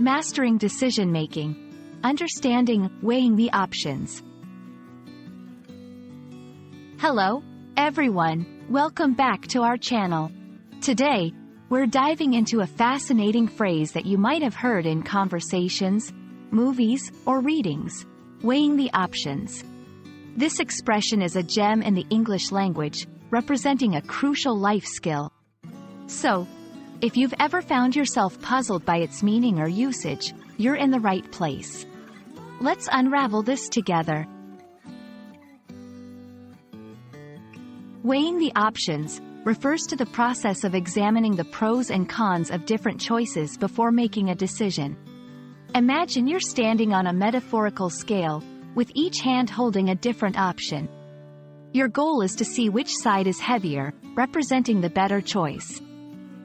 Mastering decision making. Understanding, weighing the options. Hello, everyone. Welcome back to our channel. Today, we're diving into a fascinating phrase that you might have heard in conversations, movies, or readings: weighing the options. This expression is a gem in the English language, representing a crucial life skill. So, if you've ever found yourself puzzled by its meaning or usage, you're in the right place. Let's unravel this together. Weighing the options refers to the process of examining the pros and cons of different choices before making a decision. Imagine you're standing on a metaphorical scale, with each hand holding a different option. Your goal is to see which side is heavier, representing the better choice.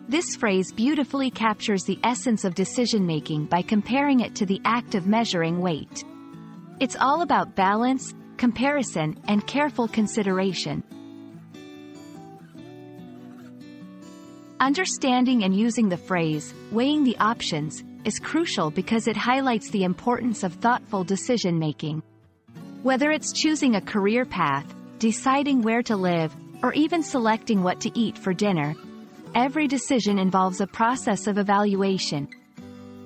This phrase beautifully captures the essence of decision-making by comparing it to the act of measuring weight. It's all about balance, comparison, and careful consideration. Understanding and using the phrase, weighing the options, is crucial because it highlights the importance of thoughtful decision-making. Whether it's choosing a career path, deciding where to live, or even selecting what to eat for dinner, every decision involves a process of evaluation.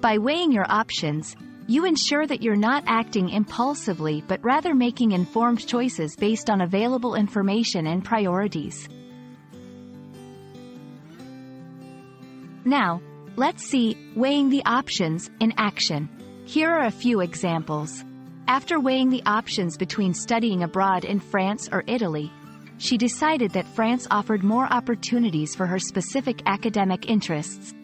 By weighing your options, you ensure that you're not acting impulsively but rather making informed choices based on available information and priorities. Now, let's see weighing the options in action. Here are a few examples. After weighing the options between studying abroad in France or Italy, she decided that France offered more opportunities for her specific academic interests.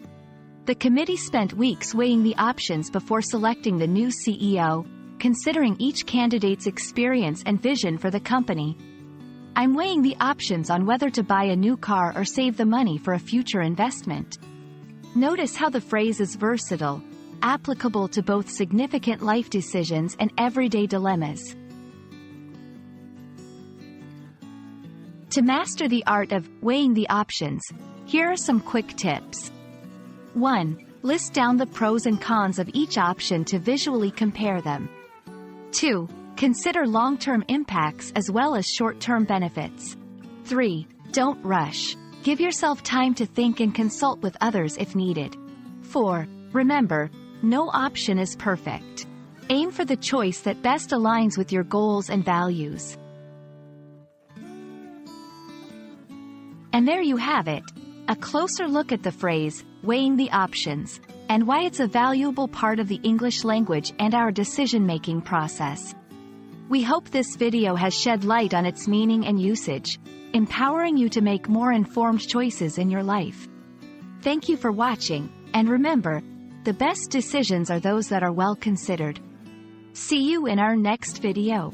The committee spent weeks weighing the options before selecting the new CEO, considering each candidate's experience and vision for the company. I'm weighing the options on whether to buy a new car or save the money for a future investment. Notice how the phrase is versatile, applicable to both significant life decisions and everyday dilemmas. To master the art of weighing the options, here are some quick tips. 1. List down the pros and cons of each option to visually compare them. 2. Consider long-term impacts as well as short-term benefits. 3. Don't rush. Give yourself time to think and consult with others if needed. 4. Remember, no option is perfect. Aim for the choice that best aligns with your goals and values. And there you have it, a closer look at the phrase, weighing the options, and why it's a valuable part of the English language and our decision-making process. We hope this video has shed light on its meaning and usage, empowering you to make more informed choices in your life. Thank you for watching, and remember, the best decisions are those that are well considered. See you in our next video.